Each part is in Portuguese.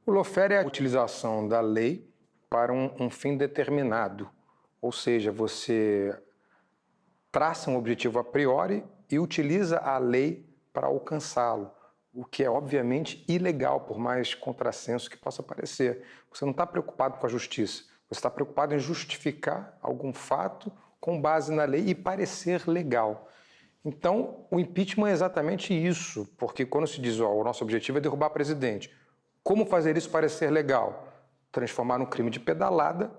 O lawfare é a utilização da lei para um fim determinado, ou seja, você traça um objetivo a priori e utiliza a lei para alcançá-lo, o que é obviamente ilegal, por mais contrassenso que possa parecer. Você não está preocupado com a justiça, você está preocupado em justificar algum fato com base na lei e parecer legal. Então, o impeachment é exatamente isso, porque quando se diz, o nosso objetivo é derrubar o presidente, como fazer isso parecer legal? Transformar um crime de pedalada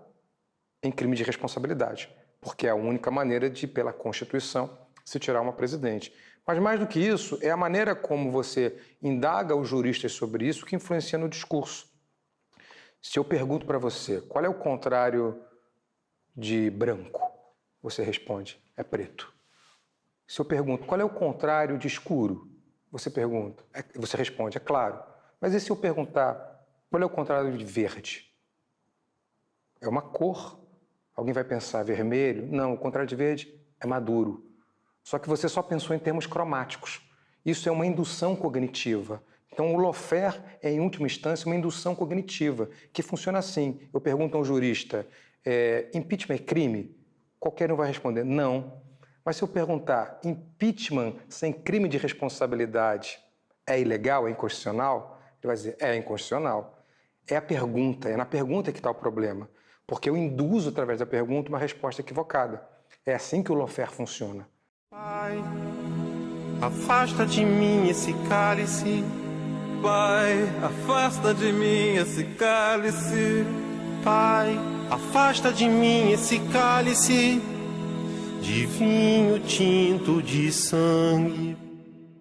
em crime de responsabilidade, porque é a única maneira de, pela Constituição, se tirar uma presidente. Mas mais do que isso, é a maneira como você indaga os juristas sobre isso que influencia no discurso. Se eu pergunto para você, qual é o contrário de branco? Você responde, é preto. Se eu pergunto, qual é o contrário de escuro? Você responde, é claro. Mas e se eu perguntar, qual é o contrário de verde? É uma cor. Alguém vai pensar vermelho? Não, o contrário de verde é maduro. Só que você só pensou em termos cromáticos. Isso é uma indução cognitiva. Então, o lawfare é, em última instância, uma indução cognitiva, que funciona assim. Eu pergunto a um jurista, impeachment é crime? Qualquer um vai responder, não. Mas se eu perguntar, impeachment sem crime de responsabilidade é ilegal, é inconstitucional? Ele vai dizer, é inconstitucional. É a pergunta, é na pergunta que está o problema. Porque eu induzo, através da pergunta, uma resposta equivocada. É assim que o lawfare funciona. Pai, afasta de mim esse cálice. Pai, afasta de mim esse cálice. Pai, afasta de mim esse cálice de vinho tinto de sangue.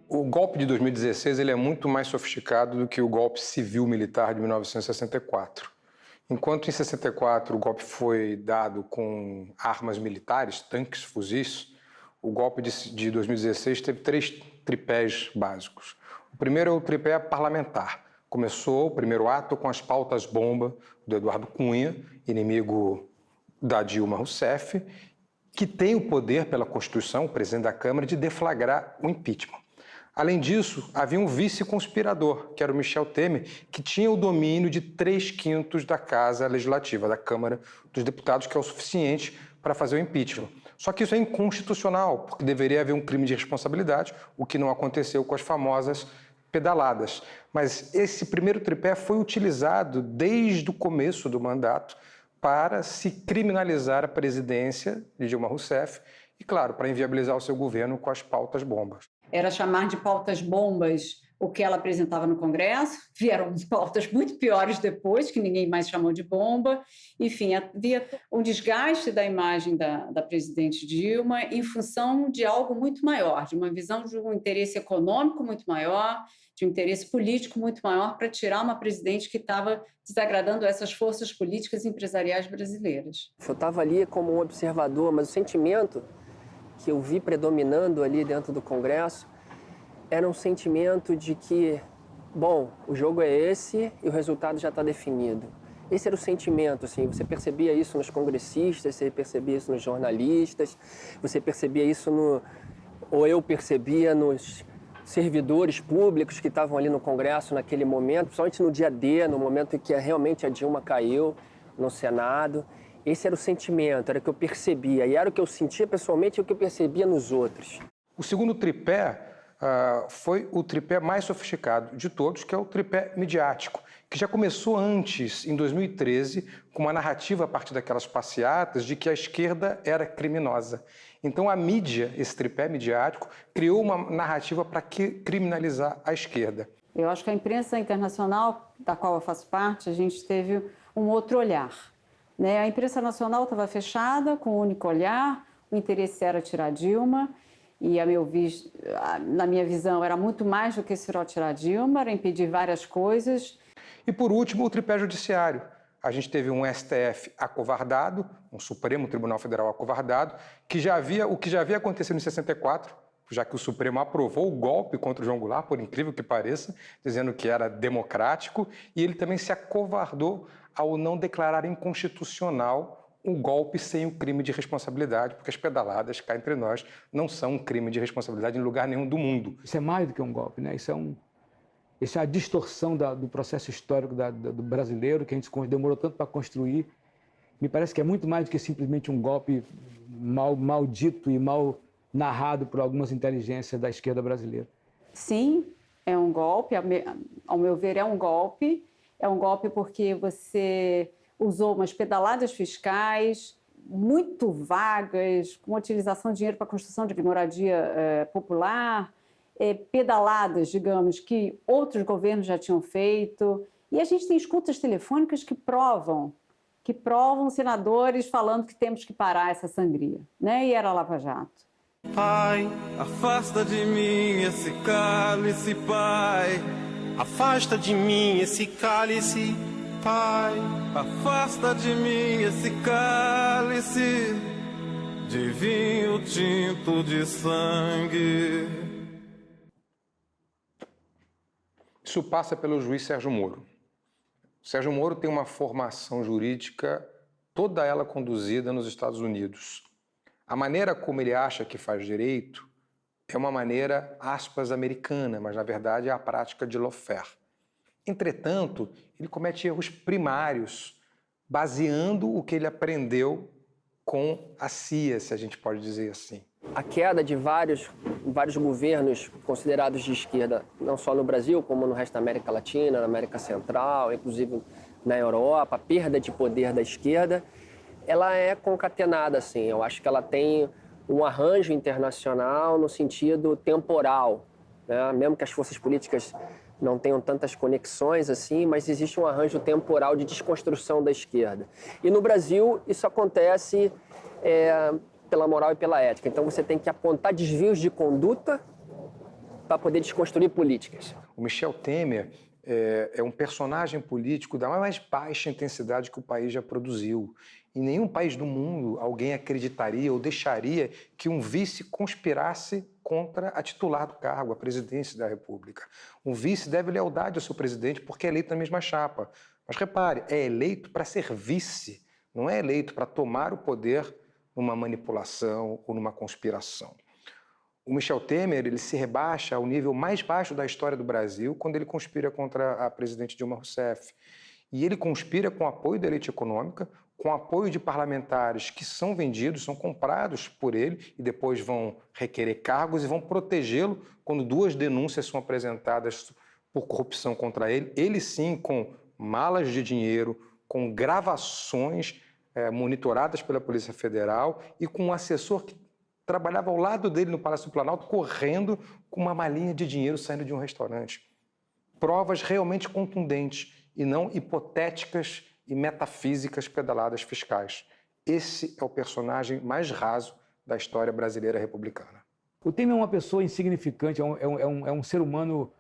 O golpe de 2016 ele é muito mais sofisticado do que o golpe civil-militar de 1964. Enquanto em 64 o golpe foi dado com armas militares, tanques, fuzis, o golpe de 2016 teve 3 tripés básicos. O primeiro é o tripé parlamentar. Começou o primeiro ato com as pautas-bomba do Eduardo Cunha, inimigo da Dilma Rousseff, que tem o poder, pela Constituição, o presidente da Câmara, de deflagrar o impeachment. Além disso, havia um vice-conspirador, que era o Michel Temer, que tinha o domínio de 3/5 da Casa Legislativa, da Câmara dos Deputados, que é o suficiente para fazer o impeachment. Só que isso é inconstitucional, porque deveria haver um crime de responsabilidade, o que não aconteceu com as famosas pedaladas. Mas esse primeiro tripé foi utilizado desde o começo do mandato para se criminalizar a presidência de Dilma Rousseff e, claro, para inviabilizar o seu governo com as pautas-bombas. Era chamar de pautas-bombas o que ela apresentava no Congresso, vieram pautas muito piores depois, que ninguém mais chamou de bomba. Enfim, havia um desgaste da imagem da presidente Dilma em função de algo muito maior, de uma visão de um interesse econômico muito maior, de um interesse político muito maior para tirar uma presidente que estava desagradando essas forças políticas e empresariais brasileiras. Eu estava ali como um observador, mas o sentimento que eu vi predominando ali dentro do Congresso era um sentimento de que, bom, o jogo é esse e o resultado já está definido. Esse era o sentimento, assim, você percebia isso nos congressistas, você percebia isso nos jornalistas, você percebia isso ou eu percebia nos servidores públicos que estavam ali no Congresso naquele momento, principalmente no dia D, no momento em que realmente a Dilma caiu no Senado. Esse era o sentimento, era o que eu percebia, e era o que eu sentia pessoalmente e o que eu percebia nos outros. O segundo tripé foi o tripé mais sofisticado de todos, que é o tripé midiático, que já começou antes, em 2013, com uma narrativa a partir daquelas passeatas de que a esquerda era criminosa. Então a mídia, esse tripé midiático, criou uma narrativa para criminalizar a esquerda. Eu acho que a imprensa internacional, da qual eu faço parte, a gente teve um outro olhar. A imprensa nacional estava fechada, com um único olhar, o interesse era tirar Dilma, e na minha visão era muito mais do que tirar Dilma, era impedir várias coisas. E por último, o tripé judiciário. A gente teve um STF acovardado, um Supremo Tribunal Federal acovardado, o que já havia acontecido em 64, já que o Supremo aprovou o golpe contra o João Goulart, por incrível que pareça, dizendo que era democrático, e ele também se acovardou ao não declarar inconstitucional o golpe sem o crime de responsabilidade, porque as pedaladas, cá entre nós, não são um crime de responsabilidade em lugar nenhum do mundo. Isso é mais do que um golpe, né? Isso Essa é a distorção do processo histórico do brasileiro, que a gente demorou tanto para construir. Me parece que é muito mais do que simplesmente um golpe maldito e mal narrado por algumas inteligências da esquerda brasileira. Sim, é um golpe, ao meu ver, é um golpe. É um golpe porque você usou umas pedaladas fiscais muito vagas, com utilização de dinheiro para a construção de moradia popular, pedaladas, digamos, que outros governos já tinham feito. E a gente tem escutas telefônicas que provam senadores falando que temos que parar essa sangria, né? E era Lava Jato. Pai, Afasta de mim esse cálice, Pai. afasta de mim esse cálice, Pai. Afasta de mim esse cálice de vinho tinto de sangue. Isso passa pelo juiz Sérgio Moro. Sérgio Moro tem uma formação jurídica, toda ela conduzida nos Estados Unidos. A maneira como ele acha que faz direito é uma maneira, aspas, americana, mas na verdade é a prática de lawfare. Entretanto, ele comete erros primários, baseando o que ele aprendeu com a CIA, se a gente pode dizer assim. A queda de vários governos considerados de esquerda, não só no Brasil, como no resto da América Latina, na América Central, inclusive na Europa, a perda de poder da esquerda, ela é concatenada, assim. Eu acho que ela tem um arranjo internacional no sentido temporal, né? Mesmo que as forças políticas não tenham tantas conexões assim, mas existe um arranjo temporal de desconstrução da esquerda. E no Brasil isso acontece pela moral e pela ética. Então você tem que apontar desvios de conduta para poder desconstruir políticas. O Michel Temer é um personagem político da mais baixa intensidade que o país já produziu. Em nenhum país do mundo alguém acreditaria ou deixaria que um vice conspirasse contra a titular do cargo, a presidência da República. Um vice deve lealdade ao seu presidente porque é eleito na mesma chapa. Mas repare, é eleito para ser vice, não é eleito para tomar o poder numa manipulação ou numa conspiração. O Michel Temer ele se rebaixa ao nível mais baixo da história do Brasil quando ele conspira contra a presidente Dilma Rousseff. E ele conspira com apoio da elite econômica, com apoio de parlamentares que são vendidos, são comprados por ele e depois vão requerer cargos e vão protegê-lo quando 2 denúncias são apresentadas por corrupção contra ele. Ele sim, com malas de dinheiro, com gravações monitoradas pela Polícia Federal e com um assessor que trabalhava ao lado dele no Palácio do Planalto, correndo com uma malinha de dinheiro saindo de um restaurante. Provas realmente contundentes e não hipotéticas e metafísicas pedaladas fiscais. Esse é o personagem mais raso da história brasileira republicana. O Temer é uma pessoa insignificante, é um ser humano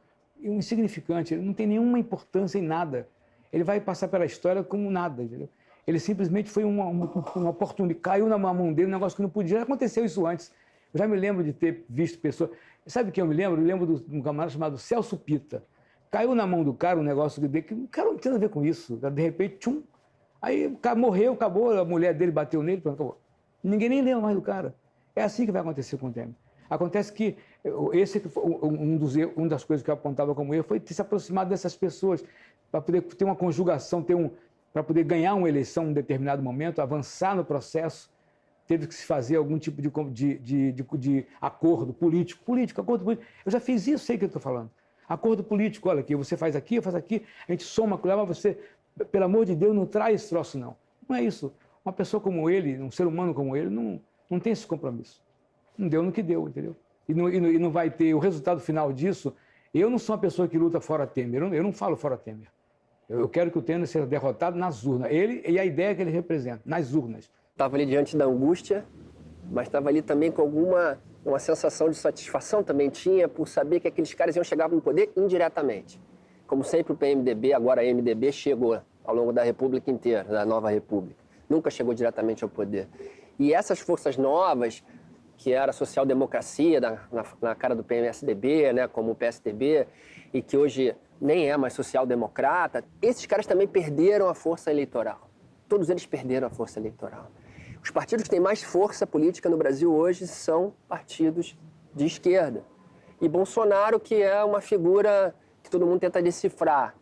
insignificante, ele não tem nenhuma importância em nada. Ele vai passar pela história como nada, entendeu? Ele simplesmente foi uma oportunidade, caiu na mão dele um negócio que não podia. Já aconteceu isso antes. Eu já me lembro de ter visto pessoas... Sabe o que eu me lembro? Eu lembro de um camarada chamado Celso Pitta. Caiu na mão do cara um negócio que o cara não tinha nada a ver com isso. De repente, tchum, aí o cara morreu, acabou, a mulher dele bateu nele, pronto, acabou. Ninguém nem lembra mais do cara. É assim que vai acontecer com o Temer. Acontece que esse uma das coisas que eu apontava como erro foi ter se aproximado dessas pessoas para poder ter uma conjugação, para poder ganhar uma eleição em um determinado momento, avançar no processo, teve que se fazer algum tipo de acordo político. Acordo político. Eu já fiz isso, sei o que eu estou falando. Acordo político, olha aqui, você faz aqui, eu faço aqui, a gente soma, mas você, pelo amor de Deus, não traz esse troço, não. Não é isso. Uma pessoa como ele, um ser humano como ele, não tem esse compromisso. Não deu no que deu, entendeu? E não vai ter o resultado final disso. Eu não sou uma pessoa que luta fora Temer, eu não falo fora Temer. Eu quero que o Temer seja derrotado nas urnas. Ele e a ideia que ele representa, nas urnas. Estava ali diante da angústia, mas estava ali também com uma sensação de satisfação também tinha por saber que aqueles caras iam chegar no poder indiretamente. Como sempre o PMDB, agora a MDB, chegou ao longo da República inteira, da nova República. Nunca chegou diretamente ao poder. E essas forças novas, que era a social-democracia na cara do PMSDB, né, como o PSDB, e que hoje nem é mais social-democrata, esses caras também perderam a força eleitoral. Todos eles perderam a força eleitoral. Os partidos que têm mais força política no Brasil hoje são partidos de esquerda. E Bolsonaro, que é uma figura que todo mundo tenta decifrar,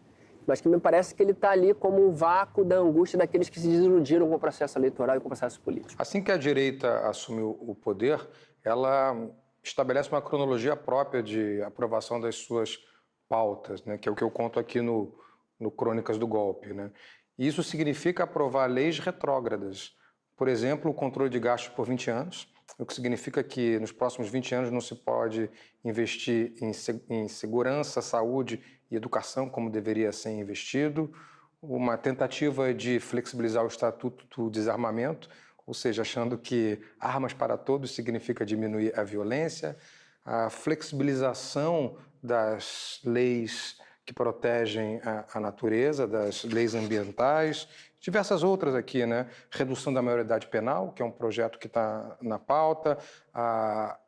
mas que me parece que ele está ali como um vácuo da angústia daqueles que se desiludiram com o processo eleitoral e com o processo político. Assim que a direita assumiu o poder, ela estabelece uma cronologia própria de aprovação das suas pautas, né, que é o que eu conto aqui no Crônicas do Golpe, né? E isso significa aprovar leis retrógradas. Por exemplo, o controle de gastos por 20 anos, o que significa que nos próximos 20 anos não se pode investir em segurança, saúde e educação como deveria ser investido. Uma tentativa de flexibilizar o Estatuto do Desarmamento, ou seja, achando que armas para todos significa diminuir a violência. A flexibilização das leis que protegem a natureza, das leis ambientais, diversas outras aqui, né? Redução da maioridade penal, que é um projeto que está na pauta,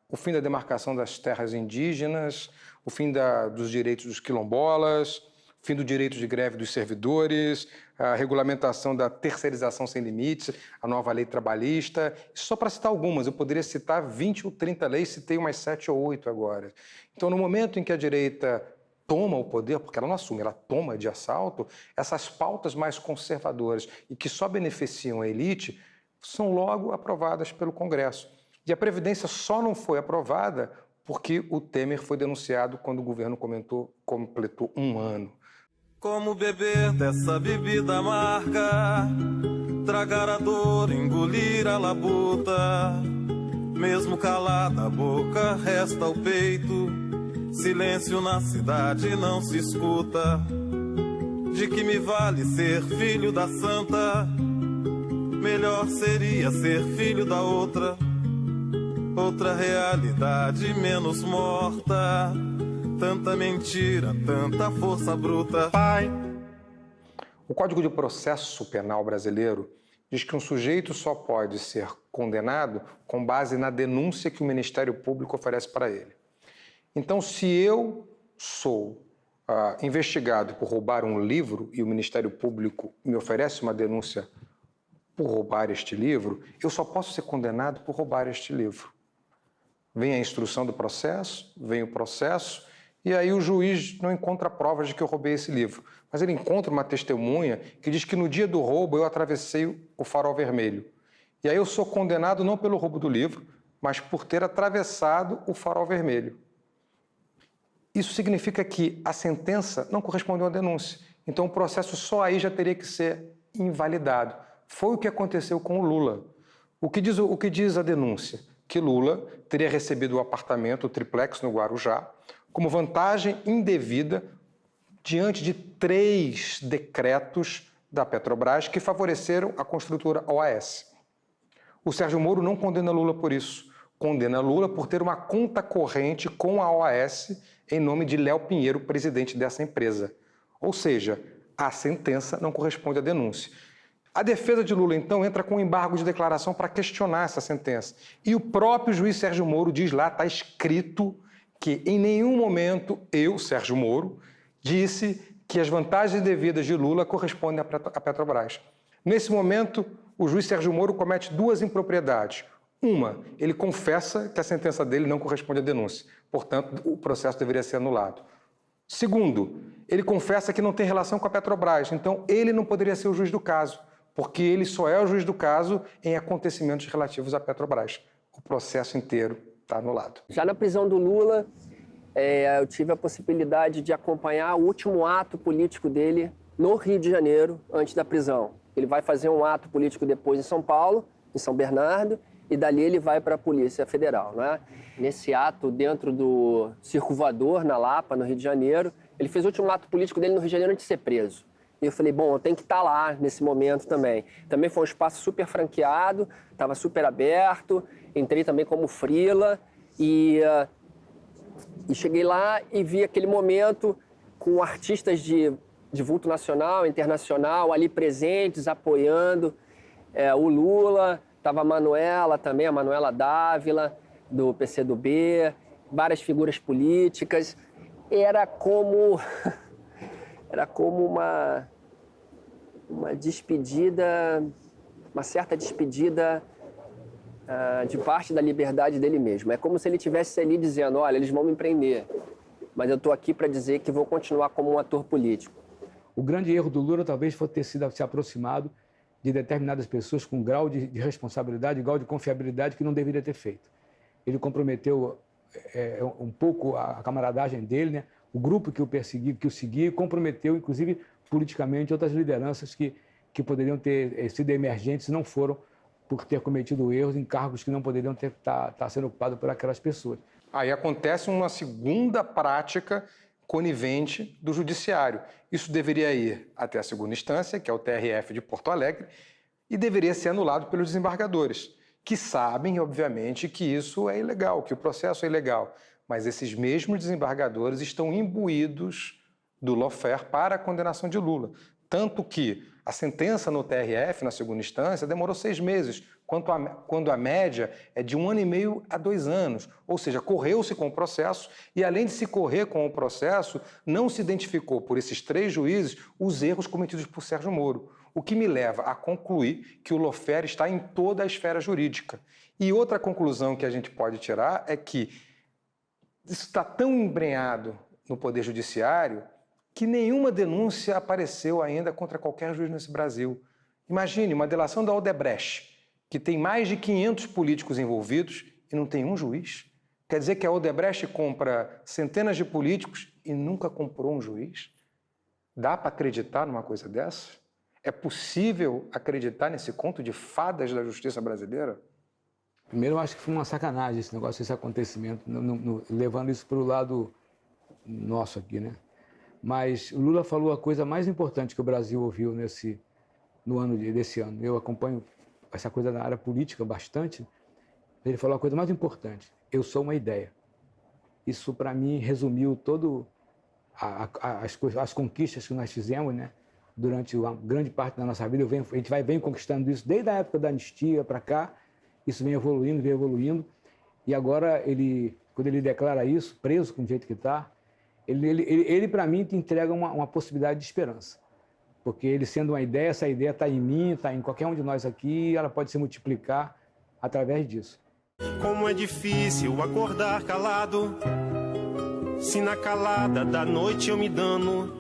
o fim da demarcação das terras indígenas, o fim dos direitos dos quilombolas, o fim do direito de greve dos servidores, a regulamentação da terceirização sem limites, a nova lei trabalhista. Só para citar algumas, eu poderia citar 20 ou 30 leis, citei umas 7 ou 8 agora. Então, no momento em que a direita toma o poder, porque ela não assume, ela toma de assalto, essas pautas mais conservadoras e que só beneficiam a elite são logo aprovadas pelo Congresso. E a Previdência só não foi aprovada porque o Temer foi denunciado quando o governo completou 1 ano. Como beber dessa bebida amarga, tragar a dor, engolir a labuta. Mesmo calada a boca, resta o peito. Silêncio na cidade não se escuta. De que me vale ser filho da santa? Melhor seria ser filho da outra. Outra realidade menos morta. Tanta mentira, tanta força bruta. Pai, O Código de Processo Penal brasileiro diz que um sujeito só pode ser condenado com base na denúncia que o Ministério Público oferece para ele. Então, se eu sou investigado por roubar um livro e o Ministério Público me oferece uma denúncia por roubar este livro, eu só posso ser condenado por roubar este livro. Vem a instrução do processo, vem o processo, e aí o juiz não encontra provas de que eu roubei esse livro. Mas ele encontra uma testemunha que diz que no dia do roubo eu atravessei o farol vermelho. E aí eu sou condenado não pelo roubo do livro, mas por ter atravessado o farol vermelho. Isso significa que a sentença não correspondeu à denúncia. Então o processo só aí já teria que ser invalidado. Foi o que aconteceu com o Lula. O que diz a denúncia? Que Lula teria recebido o apartamento, o triplex no Guarujá, como vantagem indevida diante de 3 decretos da Petrobras que favoreceram a construtora OAS. O Sérgio Moro não condena Lula por isso. Condena Lula por ter uma conta corrente com a OAS em nome de Léo Pinheiro, presidente dessa empresa. Ou seja, a sentença não corresponde à denúncia. A defesa de Lula, então, entra com um embargo de declaração para questionar essa sentença. E o próprio juiz Sérgio Moro diz lá, está escrito, que em nenhum momento eu, Sérgio Moro, disse que as vantagens devidas de Lula correspondem à Petrobras. Nesse momento, o juiz Sérgio Moro comete 2 impropriedades. Uma, ele confessa que a sentença dele não corresponde à denúncia. Portanto, o processo deveria ser anulado. Segundo, ele confessa que não tem relação com a Petrobras. Então, ele não poderia ser o juiz do caso, porque ele só é o juiz do caso em acontecimentos relativos à Petrobras. O processo inteiro está anulado. Já na prisão do Lula, eu tive a possibilidade de acompanhar o último ato político dele no Rio de Janeiro, antes da prisão. Ele vai fazer um ato político depois em São Paulo, em São Bernardo, e dali ele vai para a Polícia Federal, né? Nesse ato, dentro do Circo Voador, na Lapa, no Rio de Janeiro, ele fez o último ato político dele no Rio de Janeiro antes de ser preso. E eu falei, bom, eu tenho que estar lá nesse momento também. Também foi um espaço super franqueado, estava super aberto, entrei também como frila e cheguei lá e vi aquele momento com artistas de vulto nacional, internacional, ali presentes, apoiando o Lula. Estava a Manuela também, a Manuela Dávila, do PCdoB, várias figuras políticas. Era como uma despedida, uma certa despedida de parte da liberdade dele mesmo. É como se ele estivesse ali dizendo, olha, eles vão me prender, mas eu estou aqui para dizer que vou continuar como um ator político. O grande erro do Lula talvez foi ter sido se aproximado de determinadas pessoas com grau de responsabilidade, grau de confiabilidade que não deveria ter feito. Ele comprometeu um pouco a camaradagem dele, né? O grupo que o perseguia, que o seguia, comprometeu, inclusive, politicamente, outras lideranças que poderiam ter sido emergentes e não foram por ter cometido erros em cargos que não poderiam estar sendo ocupados por aquelas pessoas. Aí acontece uma segunda prática conivente do judiciário. Isso deveria ir até a segunda instância, que é o TRF de Porto Alegre, e deveria ser anulado pelos desembargadores, que sabem, obviamente, que isso é ilegal, que o processo é ilegal. Mas esses mesmos desembargadores estão imbuídos do lawfare para a condenação de Lula. Tanto que a sentença no TRF, na segunda instância, demorou 6 meses, quando a média é de 1 ano e meio a 2 anos. Ou seja, correu-se com o processo e, além de se correr com o processo, não se identificou por esses 3 juízes os erros cometidos por Sérgio Moro. O que me leva a concluir que o lawfare está em toda a esfera jurídica. E outra conclusão que a gente pode tirar é que isso está tão embrenhado no Poder Judiciário que nenhuma denúncia apareceu ainda contra qualquer juiz nesse Brasil. Imagine uma delação da Odebrecht, que tem mais de 500 políticos envolvidos e não tem um juiz. Quer dizer que a Odebrecht compra centenas de políticos e nunca comprou um juiz? Dá para acreditar numa coisa dessa? É possível acreditar nesse conto de fadas da justiça brasileira? Primeiro, eu acho que foi uma sacanagem esse negócio, esse acontecimento, levando isso para o lado nosso aqui, né? Mas o Lula falou a coisa mais importante que o Brasil ouviu desse ano. Eu acompanho essa coisa da área política bastante. Ele falou a coisa mais importante: eu sou uma ideia. Isso, para mim, resumiu todo as conquistas que nós fizemos, né? Durante uma grande parte da nossa vida. A gente vem conquistando isso desde a época da anistia para cá. Isso vem evoluindo. E agora, quando ele declara isso, preso com o jeito que está, ele para mim, te entrega uma possibilidade de esperança. Porque ele sendo uma ideia, essa ideia está em mim, está em qualquer um de nós aqui, e ela pode se multiplicar através disso. Como é difícil acordar calado, se na calada da noite eu me dano.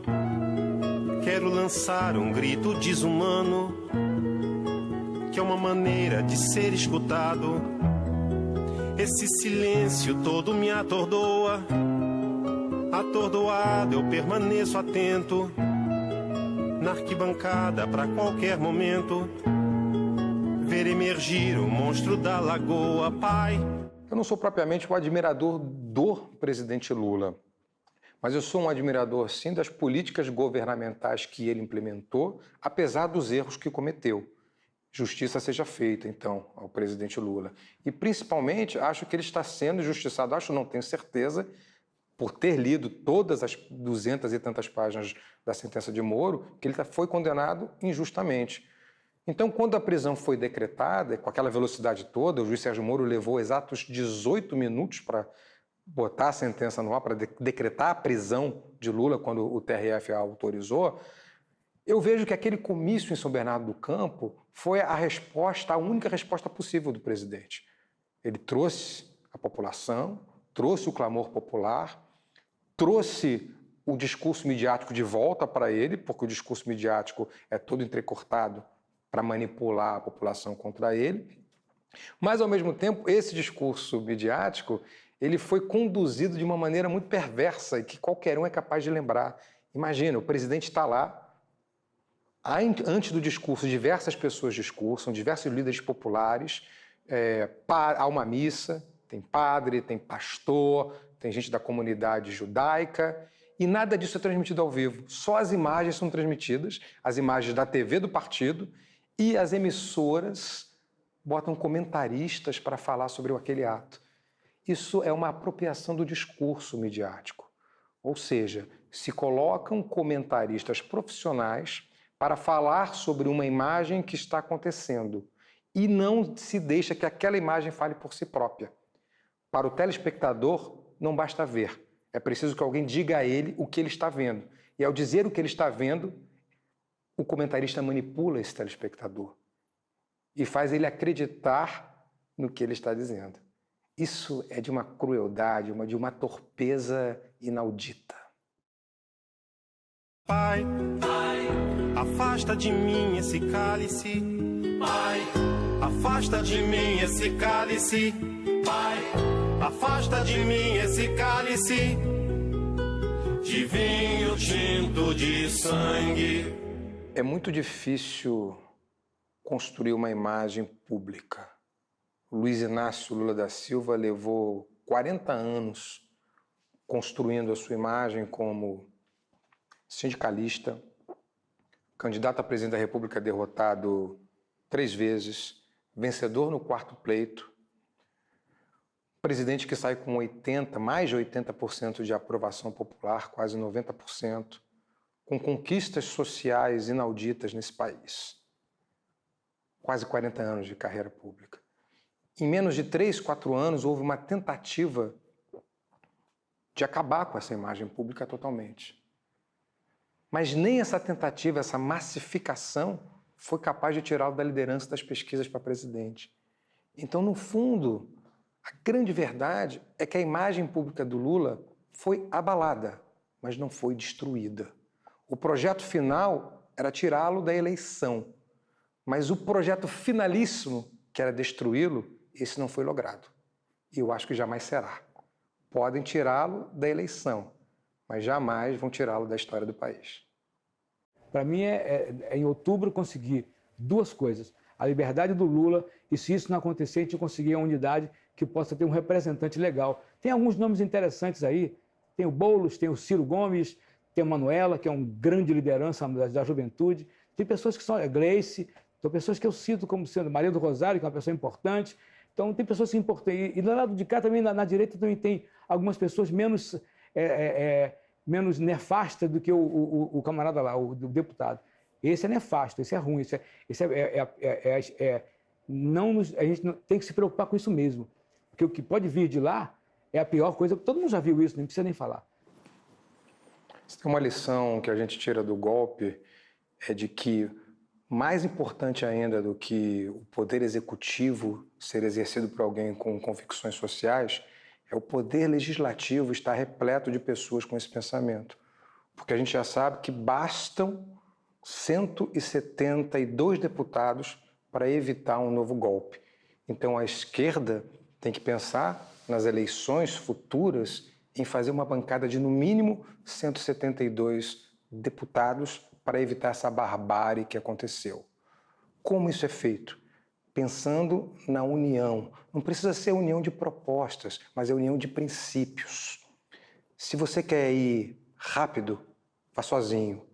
Quero lançar um grito desumano, que é uma maneira de ser escutado. Esse silêncio todo me atordoa. Atordoado eu permaneço atento, na arquibancada pra qualquer momento ver emergir o monstro da lagoa, pai. Eu não sou propriamente um admirador do presidente Lula, mas eu sou um admirador, sim, das políticas governamentais que ele implementou, apesar dos erros que cometeu. Justiça seja feita, então, ao presidente Lula. E, principalmente, acho que ele está sendo injustiçado, não tenho certeza, por ter lido todas as 200 e tantas páginas da sentença de Moro, que ele foi condenado injustamente. Então, quando a prisão foi decretada, com aquela velocidade toda, o juiz Sérgio Moro levou exatos 18 minutos para botar a sentença no ar, para decretar a prisão de Lula, quando o TRF a autorizou. Eu vejo que aquele comício em São Bernardo do Campo foi a única resposta possível do presidente. Ele trouxe a população, trouxe o clamor popular, trouxe o discurso midiático de volta para ele, porque o discurso midiático é todo entrecortado para manipular a população contra ele. Mas, ao mesmo tempo, esse discurso midiático ele foi conduzido de uma maneira muito perversa e que qualquer um é capaz de lembrar. Imagina, o presidente está lá, antes do discurso, diversas pessoas discursam, diversos líderes populares, há uma missa, tem padre, tem pastor, tem gente da comunidade judaica, e nada disso é transmitido ao vivo. Só as imagens são transmitidas, as imagens da TV do partido, e as emissoras botam comentaristas para falar sobre aquele ato. Isso é uma apropriação do discurso midiático. Ou seja, se colocam comentaristas profissionais para falar sobre uma imagem que está acontecendo e não se deixa que aquela imagem fale por si própria. Para o telespectador, não basta ver. É preciso que alguém diga a ele o que ele está vendo. E ao dizer o que ele está vendo, o comentarista manipula esse telespectador e faz ele acreditar no que ele está dizendo. Isso é de uma crueldade, de uma torpeza inaudita. Pai, afasta de mim esse cálice. Pai, afasta de mim esse cálice. Pai, afasta de mim esse cálice de vinho tinto de sangue. É muito difícil construir uma imagem pública. Luiz Inácio Lula da Silva levou 40 anos construindo a sua imagem como sindicalista, candidato a presidente da República derrotado 3 vezes, vencedor no 4º pleito, presidente que sai com mais de 80% de aprovação popular, quase 90%, com conquistas sociais inauditas nesse país. Quase 40 anos de carreira pública. Em menos de 3, 4 anos, houve uma tentativa de acabar com essa imagem pública totalmente. Mas nem essa tentativa, essa massificação, foi capaz de tirá-lo da liderança das pesquisas para presidente. Então, no fundo, a grande verdade é que a imagem pública do Lula foi abalada, mas não foi destruída. O projeto final era tirá-lo da eleição, mas o projeto finalíssimo, que era destruí-lo, esse não foi logrado. E eu acho que jamais será. Podem tirá-lo da eleição, mas jamais vão tirá-lo da história do país. Para mim, em outubro, conseguir 2 coisas. A liberdade do Lula, e se isso não acontecer, a gente conseguir a unidade que possa ter um representante legal. Tem alguns nomes interessantes aí. Tem o Boulos, tem o Ciro Gomes, tem a Manuela, que é uma grande liderança da juventude. Tem pessoas que são Gleice, tem pessoas que eu cito como sendo Maria do Rosário, que é uma pessoa importante. Então, tem pessoas que importantes. E do lado de cá, também, na direita, também tem algumas pessoas menos nefastas do que o camarada lá, o deputado. Esse é nefasto, esse é ruim, a gente não tem que se preocupar com isso mesmo. Porque o que pode vir de lá é a pior coisa. Todo mundo já viu isso, nem precisa nem falar. Se tem uma lição que a gente tira do golpe, é de que mais importante ainda do que o poder executivo ser exercido por alguém com convicções sociais, é o poder legislativo estar repleto de pessoas com esse pensamento. Porque a gente já sabe que bastam 172 deputados para evitar um novo golpe. Então a esquerda tem que pensar nas eleições futuras em fazer uma bancada de no mínimo 172 deputados para evitar essa barbárie que aconteceu. Como isso é feito? Pensando na união. Não precisa ser união de propostas, mas é união de princípios. Se você quer ir rápido, vá sozinho.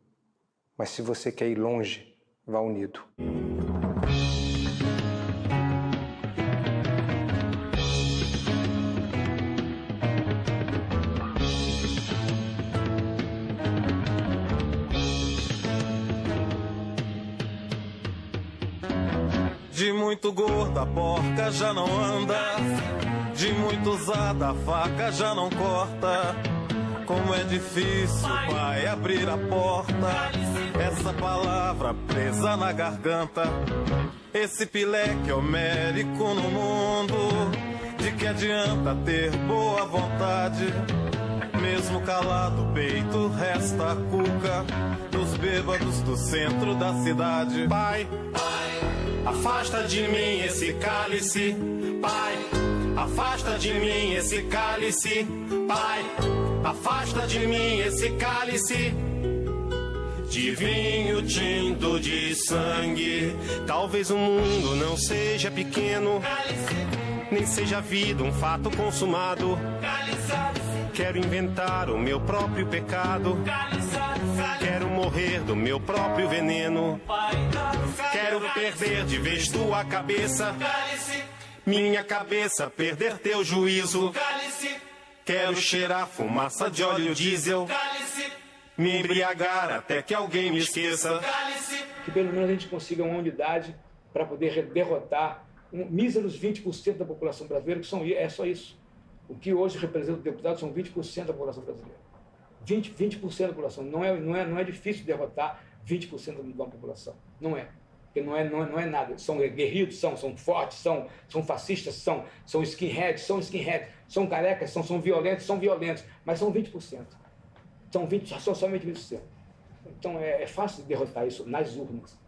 Mas se você quer ir longe, vá unido. De muito gorda a porca já não anda, de muito usada a faca já não corta. Como é difícil, pai, abrir a porta, essa palavra presa na garganta. Esse pileque homérico no mundo, de que adianta ter boa vontade? Mesmo calado o peito resta a cuca dos bêbados do centro da cidade. Pai, afasta de mim esse cálice. Pai, afasta de mim esse cálice. Pai, afasta de mim esse cálice de vinho tinto de sangue. Talvez o mundo não seja pequeno, nem seja a vida um fato consumado. Quero inventar o meu próprio pecado, quero morrer do meu próprio veneno. Quero perder de vez tua cabeça, minha cabeça perder teu juízo. Quero cheirar fumaça de óleo diesel, me embriagar até que alguém me esqueça. Que pelo menos a gente consiga uma unidade para poder derrotar míseros 20% da população brasileira, que é só isso. O que hoje representa o deputado são 20% da população brasileira. 20% da população. Não é difícil derrotar 20% da população. Não é. porque não é nada. São guerreiros, são fortes, são fascistas, são skinheads, são carecas, são violentos, mas são 20%. São somente 20%. Então é fácil derrotar isso nas urnas.